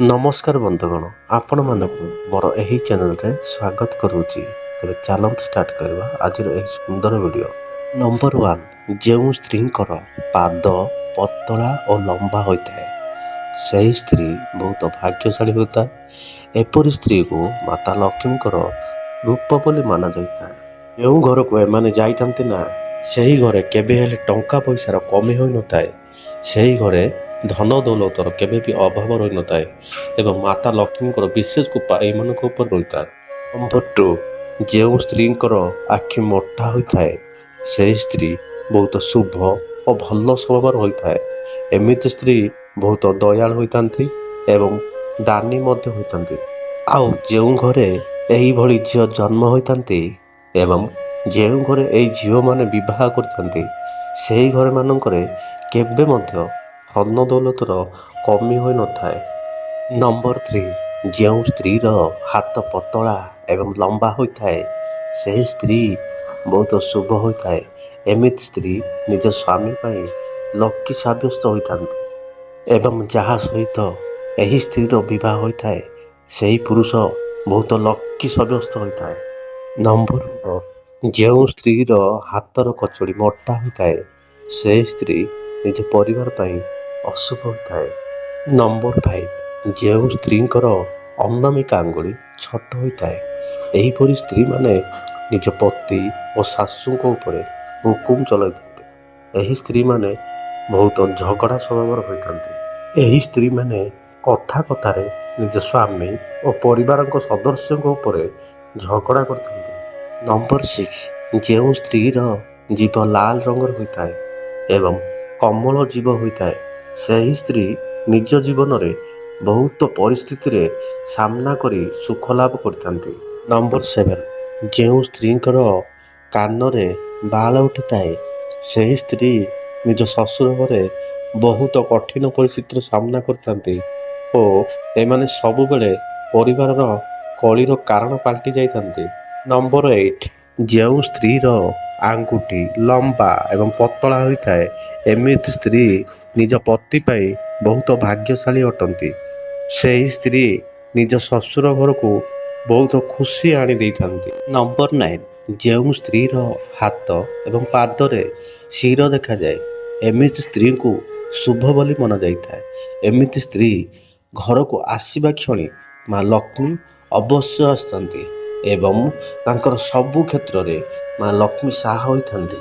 ନମସ୍କାର ବନ୍ଧୁଗଣ, ଆପଣମାନଙ୍କୁ ମୋର ଏହି ଚ୍ୟାନେଲରେ ସ୍ୱାଗତ କରୁଛି। ତେବେ ଚାଲନ୍ତୁ ଷ୍ଟାର୍ଟ କରିବା ଆଜିର ଏହି ସୁନ୍ଦର ଭିଡ଼ିଓ। ନମ୍ବର 1, ଯେଉଁ ସ୍ତ୍ରୀଙ୍କର ପାଦ ପତଳା ଓ ଲମ୍ବା ହୋଇଥାଏ ସେହି ସ୍ତ୍ରୀ ବହୁତ ଭାଗ୍ୟଶାଳୀ ହୋଇଥାଏ। ଏପରି ସ୍ତ୍ରୀକୁ ମାତା ଲକ୍ଷ୍ମୀଙ୍କର ରୂପ ବୋଲି ମାନାଯାଇଥାଏ। ଯେଉଁ ଘରକୁ ଏମାନେ ଯାଇଥାନ୍ତି ନା, ସେହି ଘରେ କେବେ ହେଲେ ଟଙ୍କା ପଇସାର କମି ହୋଇନଥାଏ। ସେହି ଘରେ ଧନ ଦୌଲତର କେବେ ବି ଅଭାବ ରହିନଥାଏ ଏବଂ ମାତା ଲକ୍ଷ୍ମୀଙ୍କର ବିଶେଷ କୃପା ଏମାନଙ୍କ ଉପରେ ରହିଥାଏ। ନମ୍ବର 2, ଯେଉଁ ସ୍ତ୍ରୀଙ୍କର ଆଖି ମୋଟା ହୋଇଥାଏ ସେହି ସ୍ତ୍ରୀ ବହୁତ ଶୁଭ ଓ ଭଲ ସ୍ୱଭାବର ହୋଇଥାଏ। ଏମିତି ସ୍ତ୍ରୀ ବହୁତ ଦୟାଳୁ ହୋଇଥାନ୍ତି ଏବଂ ଦାନୀ ମଧ୍ୟ ହୋଇଥାନ୍ତି। ଆଉ ଯେଉଁ ଘରେ ଏହିଭଳି ଝିଅ ଜନ୍ମ ହୋଇଥାନ୍ତି ଏବଂ ଯେଉଁ ଘରେ ଏହି ଝିଅମାନେ ବିବାହ କରିଥାନ୍ତି ସେହି ଘରମାନଙ୍କରେ କେବେ ମଧ୍ୟ ଧନ ଦୌଲତର କମି ହୋଇନଥାଏ। ନମ୍ବର 3, ଯେଉଁ ସ୍ତ୍ରୀର ହାତ ପତଳା ଏବଂ ଲମ୍ବା ହୋଇଥାଏ ସେହି ସ୍ତ୍ରୀ ବହୁତ ଶୁଭ ହୋଇଥାଏ। ଏମିତି ସ୍ତ୍ରୀ ନିଜ ସ୍ୱାମୀ ପାଇଁ ଲକି ସାବ୍ୟସ୍ତ ହୋଇଥାନ୍ତି ଏବଂ ଯାହା ସହିତ ଏହି ସ୍ତ୍ରୀର ବିବାହ ହୋଇଥାଏ ସେହି ପୁରୁଷ ବହୁତ ଲକି ସାବ୍ୟସ୍ତ ହୋଇଥାଏ। ନମ୍ବର 4, ଯେଉଁ ସ୍ତ୍ରୀର ହାତର କଚୁଡ଼ି ମୋଟା ହୋଇଥାଏ ସେହି ସ୍ତ୍ରୀ ନିଜ ପରିବାର ପାଇଁ ଅଶୁଭ ହୋଇଥାଏ। ନମ୍ବର 5, ଯେଉଁ ସ୍ତ୍ରୀଙ୍କର ଅନାମିକା ଆଙ୍ଗୁଳି ଛୋଟ ହୋଇଥାଏ ଏହିପରି ସ୍ତ୍ରୀମାନେ ନିଜ ପତି ଓ ଶାଶୁଙ୍କ ଉପରେ ହୁକୁମ ଚଲାଇଥାନ୍ତି। ଏହି ସ୍ତ୍ରୀମାନେ ବହୁତ ଝଗଡ଼ା ସ୍ୱଭାବର ହୋଇଥାନ୍ତି। ଏହି ସ୍ତ୍ରୀମାନେ କଥା କଥାରେ ନିଜ ସ୍ୱାମୀ ଓ ପରିବାରଙ୍କ ସଦସ୍ୟଙ୍କ ଉପରେ ଝଗଡ଼ା କରିଥାନ୍ତି। ନମ୍ବର 6, ଯେଉଁ ସ୍ତ୍ରୀର ଜିଭ ଲାଲ ରଙ୍ଗର ହୋଇଥାଏ ଏବଂ କମଳ ଜିଭ ହୋଇଥାଏ ସେହି ସ୍ତ୍ରୀ ନିଜ ଜୀବନରେ ବହୁତ ପରିସ୍ଥିତିରେ ସାମ୍ନା କରି ସୁଖ ଲାଭ କରିଥାନ୍ତି। ନମ୍ବର 7, ଯେଉଁ ସ୍ତ୍ରୀଙ୍କର କାନରେ ବାଳ ଉଠିଥାଏ ସେହି ସ୍ତ୍ରୀ ନିଜ ଶ୍ୱଶୁର ଘରେ ବହୁତ କଠିନ ପରିସ୍ଥିତିର ସାମ୍ନା କରିଥାନ୍ତି ଓ ଏମାନେ ସବୁବେଳେ ପରିବାରର କଳିର କାରଣ ପାଲଟି ଯାଇଥାନ୍ତି। ନମ୍ବର 8, ଯେଉଁ ସ୍ତ୍ରୀର ଆଙ୍ଗୁଠି ଲମ୍ବା ଏବଂ ପତଳା ହୋଇଥାଏ ଏମିତି ସ୍ତ୍ରୀ ନିଜ ପତି ପାଇଁ ବହୁତ ଭାଗ୍ୟଶାଳୀ ଅଟନ୍ତି। ସେହି ସ୍ତ୍ରୀ ନିଜ ଶ୍ୱଶୁର ଘରକୁ ବହୁତ ଖୁସି ଆଣି ଦେଇଥାନ୍ତି। ନମ୍ବର 9, ଯେଉଁ ସ୍ତ୍ରୀର ହାତ ଏବଂ ପାଦରେ ଶିର ଦେଖାଯାଏ ଏମିତି ସ୍ତ୍ରୀଙ୍କୁ ଶୁଭ ବୋଲି ମନାଯାଇଥାଏ। ଏମିତି ସ୍ତ୍ରୀ ଘରକୁ ଆସିବା କ୍ଷଣି ମା ଲକ୍ଷ୍ମୀ ଅବଶ୍ୟ ଆସିଥାନ୍ତି ଏବଂ ତାଙ୍କର ସବୁ କ୍ଷେତ୍ରରେ ମା ଲକ୍ଷ୍ମୀ ସାହା ହୋଇଥାନ୍ତି।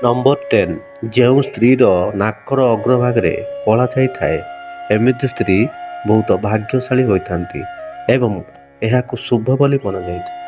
ନମ୍ବର 10, ଯେଉଁ ସ୍ତ୍ରୀର ନାକର ଅଗ୍ରଭାଗରେ କଳା ଯାଇଥାଏ ଏମିତି ସ୍ତ୍ରୀ ବହୁତ ଭାଗ୍ୟଶାଳୀ ହୋଇଥାନ୍ତି ଏବଂ ଏହାକୁ ଶୁଭ ବୋଲି ମନାଯାଇଥାଏ।